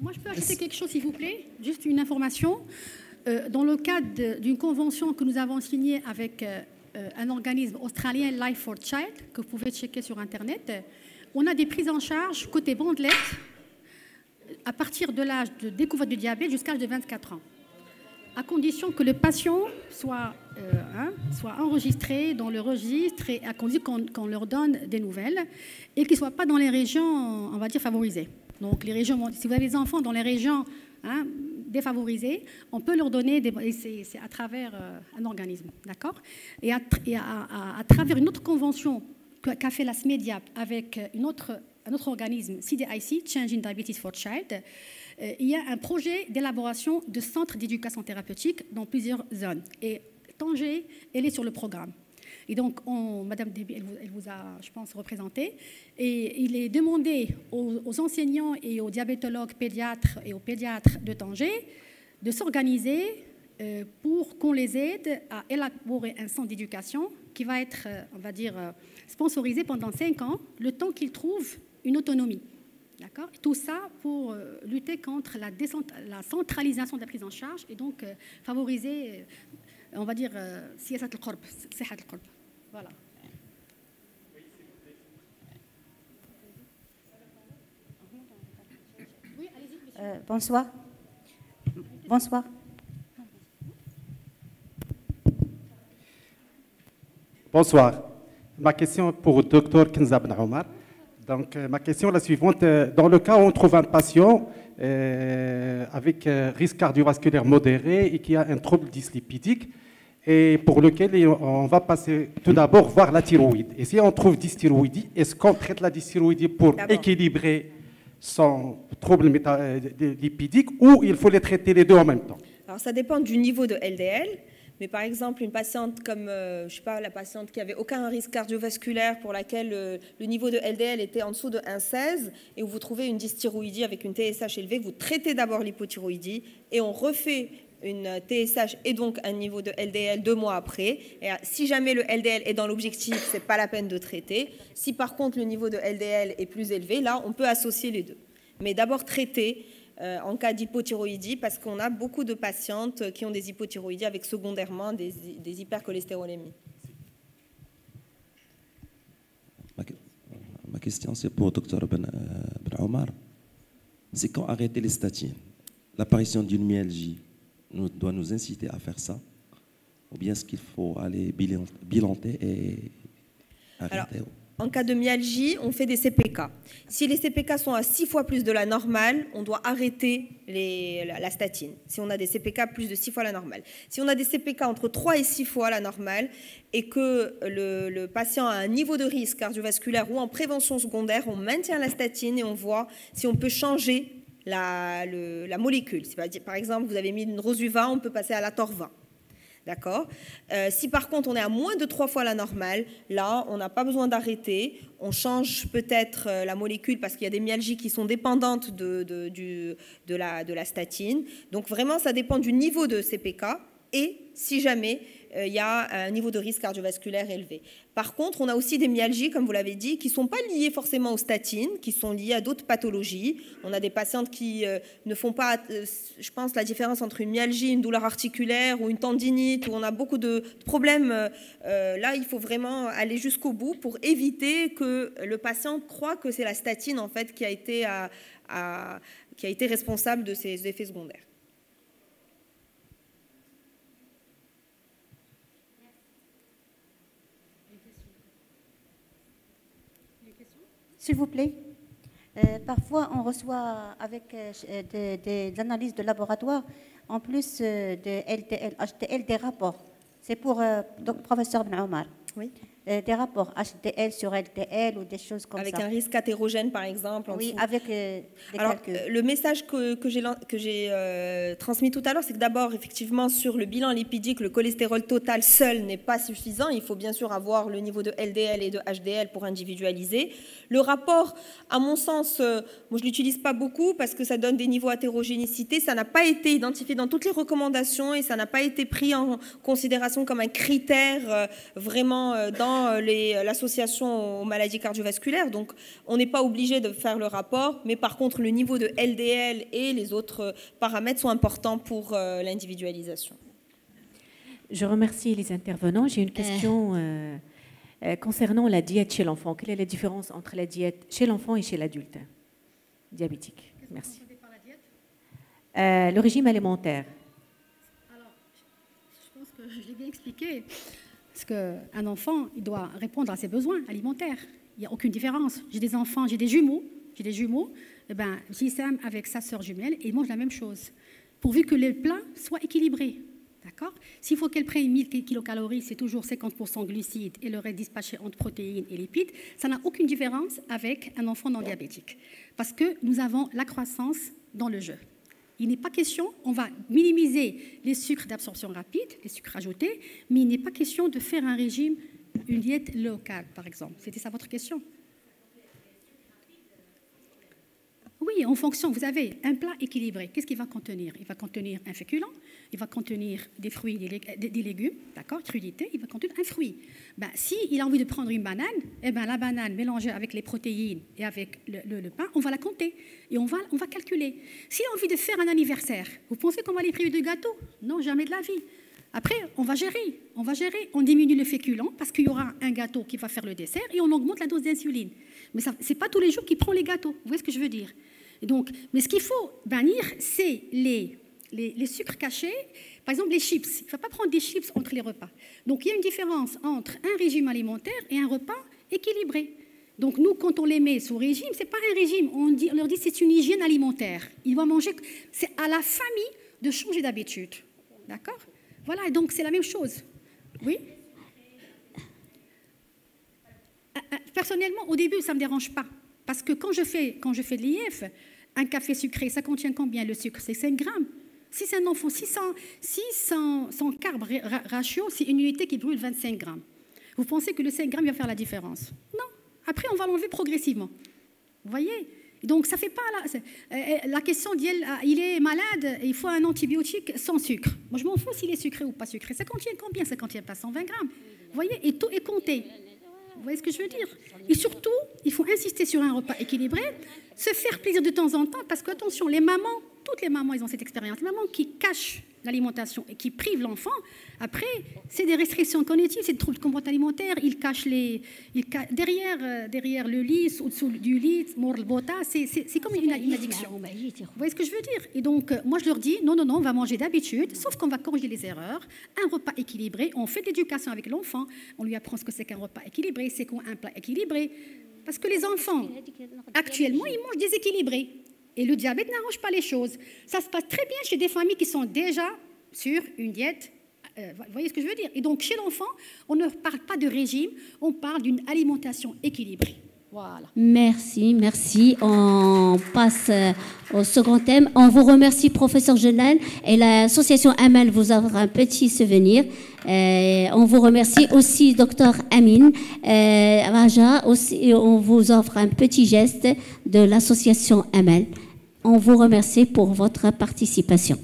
Moi, je peux ajouter quelque chose, s'il vous plaît? Juste une information. Dans le cadre d'une convention que nous avons signée avec un organisme australien, Life for Child, que vous pouvez checker sur Internet, on a des prises en charge côté bandelette à partir de l'âge de découverte du diabète jusqu'à l'âge de 24 ans, à condition que le patient soit enregistré dans le registre et à condition qu'on leur donne des nouvelles et qu'il ne soit pas dans les régions, on va dire, favorisées. Donc, les régions, si vous avez des enfants dans les régions défavorisées, on peut leur donner, c'est à travers un organisme, d'accord? Et à travers une autre convention qu'a fait la SMEDIAP avec un autre organisme, CDIC, Changing Diabetes for Child, il y a un projet d'élaboration de centres d'éducation thérapeutique dans plusieurs zones. Et Tanger, elle est sur le programme. Et donc, Madame Déby, elle vous a, je pense, représenté. Et il est demandé aux enseignants et aux diabétologues pédiatres et aux pédiatres de Tanger de s'organiser pour qu'on les aide à élaborer un centre d'éducation qui va être, on va dire, sponsorisé pendant 5 ans, le temps qu'ils trouvent une autonomie. D'accord? Tout ça pour lutter contre la centralisation de la prise en charge et donc favoriser, on va dire, siyasat al-qurb, sihat al-qurb. Voilà. Bonsoir. Bonsoir. Bonsoir. Ma question pour le docteur Kenza Ben Omar. Donc, ma question est la suivante. Dans le cas où on trouve un patient avec risque cardiovasculaire modéré et qui a un trouble dyslipidique, et pour lequel on va passer tout d'abord voir la thyroïde. Et si on trouve dysthyroïdie, est-ce qu'on traite la dysthyroïdie pour équilibrer son trouble lipidique ou il faut les traiter les deux en même temps? Alors, ça dépend du niveau de LDL. Mais par exemple, une patiente comme, je sais pas, la patiente qui avait aucun risque cardiovasculaire pour laquelle le niveau de LDL était en dessous de 1,16 et où vous trouvez une dysthyroïdie avec une TSH élevée, vous traitez d'abord l'hypothyroïdie et on refait une TSH et donc un niveau de LDL 2 mois après. Et si jamais le LDL est dans l'objectif, c'est pas la peine de traiter. Si par contre le niveau de LDL est plus élevé, là, on peut associer les deux. Mais d'abord traiter en cas d'hypothyroïdie, parce qu'on a beaucoup de patientes qui ont des hypothyroïdies avec secondairement des hypercholestérolémies. Ma question, c'est pour le Dr Ben Omar. C'est quand arrêter les statines? L'apparition d'une myalgie doit nous inciter à faire ça? Ou bien est-ce qu'il faut aller bilanter et arrêter? En cas de myalgie, on fait des CPK. Si les CPK sont à 6 fois plus de la normale, on doit arrêter la statine. Si on a des CPK plus de 6 fois la normale. Si on a des CPK entre 3 et 6 fois la normale et que le patient a un niveau de risque cardiovasculaire ou en prévention secondaire, on maintient la statine et on voit si on peut changer la molécule. Par exemple, vous avez mis une Rosuva, on peut passer à la Torva. D'accord. Si par contre on est à moins de 3 fois la normale, là on n'a pas besoin d'arrêter, on change peut-être la molécule parce qu'il y a des myalgies qui sont dépendantes de la statine. Donc vraiment ça dépend du niveau de CPK et si jamais il y a un niveau de risque cardiovasculaire élevé. Par contre, on a aussi des myalgies, comme vous l'avez dit, qui ne sont pas liées forcément aux statines, qui sont liées à d'autres pathologies. On a des patientes qui ne font pas, je pense, la différence entre une myalgie, une douleur articulaire ou une tendinite, où on a beaucoup de problèmes. Là, il faut vraiment aller jusqu'au bout pour éviter que le patient croie que c'est la statine, en fait, qui a été responsable de ces effets secondaires. S'il vous plaît. Parfois, on reçoit avec des analyses de laboratoire, en plus de LDL, HDL, des rapports. C'est pour donc, professeur Ben Omar. Oui. Des rapports HDL sur LDL ou des choses comme avec ça. Avec un risque hétérogène, par exemple. Oui, avec des calculs. Le message que j'ai transmis tout à l'heure, c'est que d'abord, effectivement, sur le bilan lipidique, le cholestérol total seul n'est pas suffisant. Il faut bien sûr avoir le niveau de LDL et de HDL pour individualiser. Le rapport, à mon sens, moi je ne l'utilise pas beaucoup parce que ça donne des niveaux d'hétérogénéité. Ça n'a pas été identifié dans toutes les recommandations et ça n'a pas été pris en considération comme un critère vraiment dans dans l'association aux maladies cardiovasculaires, donc on n'est pas obligé de faire le rapport, mais par contre le niveau de LDL et les autres paramètres sont importants pour l'individualisation. Je remercie les intervenants. J'ai une question concernant la diète chez l'enfant. Quelle est la différence entre la diète chez l'enfant et chez l'adulte diabétique? Merci. Le régime alimentaire. Alors, je pense que je l'ai bien expliqué. Parce qu'un enfant, il doit répondre à ses besoins alimentaires. Il n'y a aucune différence. J'ai des enfants, j'ai des jumeaux. Eh ben, Jissam avec sa sœur jumelle, et ils mangent la même chose. Pourvu que les plats soient équilibrés. D'accord? S'il faut qu'elle prenne 1000 kilocalories, c'est toujours 50% glucides et le reste dispatché entre protéines et lipides. Ça n'a aucune différence avec un enfant non diabétique. Parce que nous avons la croissance dans le jeu. Il n'est pas question, on va minimiser les sucres d'absorption rapide, les sucres ajoutés, mais il n'est pas question de faire un régime, une diète locale, par exemple. C'était ça votre question? Oui, en fonction, vous avez un plat équilibré. Qu'est-ce qu'il va contenir? Il va contenir un féculent, il va contenir des fruits, des légumes, d'accord, crudités, il va contenir un fruit. Ben, s'il a envie de prendre une banane, eh ben, la banane mélangée avec les protéines et avec le pain, on va la compter et on va calculer. S'il a envie de faire un anniversaire, vous pensez qu'on va les priver de gâteau? Non, jamais de la vie. Après, on va gérer, on diminue le féculent parce qu'il y aura un gâteau qui va faire le dessert et on augmente la dose d'insuline. Mais ce n'est pas tous les jours qu'il prend les gâteaux, vous voyez ce que je veux dire? Et donc, mais ce qu'il faut bannir, c'est les sucres cachés, par exemple les chips. Il ne faut pas prendre des chips entre les repas. Donc il y a une différence entre un régime alimentaire et un repas équilibré. Donc nous, quand on les met sous régime, ce n'est pas un régime, on leur dit que c'est une hygiène alimentaire. Ils vont manger, c'est à la famille de changer d'habitude. D'accord? Voilà, et donc c'est la même chose. Oui? Personnellement, au début, ça ne me dérange pas. Parce que quand je fais de l'IF, un café sucré, ça contient combien le sucre? C'est 5 grammes. Si c'est un enfant, 600 carb ratio, c'est une unité qui brûle 25 grammes. Vous pensez que le 5 grammes va faire la différence? Non. Après, on va l'enlever progressivement. Vous voyez? Donc, ça ne fait pas... La question d'il est malade, il faut un antibiotique sans sucre. Moi, je m'en fous s'il est sucré ou pas sucré. Ça contient combien? Ça contient pas 120 grammes. Vous voyez? Et tout est compté. Vous voyez ce que je veux dire? Et surtout, il faut insister sur un repas équilibré, se faire plaisir de temps en temps, parce que, attention, les mamans, toutes les mamans, elles ont cette expérience. Les mamans qui cachent l'alimentation et qui privent l'enfant, après, c'est des restrictions cognitives, c'est des troubles de comportement alimentaire, ils cachent derrière le lit, au-dessous du lit, c'est comme une addiction. Vous voyez ce que je veux dire? Et donc, moi, je leur dis, non, on va manger d'habitude, sauf qu'on va corriger les erreurs, un repas équilibré, on fait de l'éducation avec l'enfant, on lui apprend ce que c'est qu'un repas équilibré, c'est quoi un plat équilibré. Parce que les enfants, actuellement, ils mangent déséquilibrés. Et le diabète n'arrange pas les choses. Ça se passe très bien chez des familles qui sont déjà sur une diète. Vous voyez ce que je veux dire? Et donc, chez l'enfant, on ne parle pas de régime, on parle d'une alimentation équilibrée. Voilà. Merci. On passe au second thème. On vous remercie, professeur Jenal, et l'association Amal vous offre un petit souvenir. On vous remercie aussi, docteur Amine Raja, aussi, on vous offre un petit geste de l'association Amal. On vous remercie pour votre participation.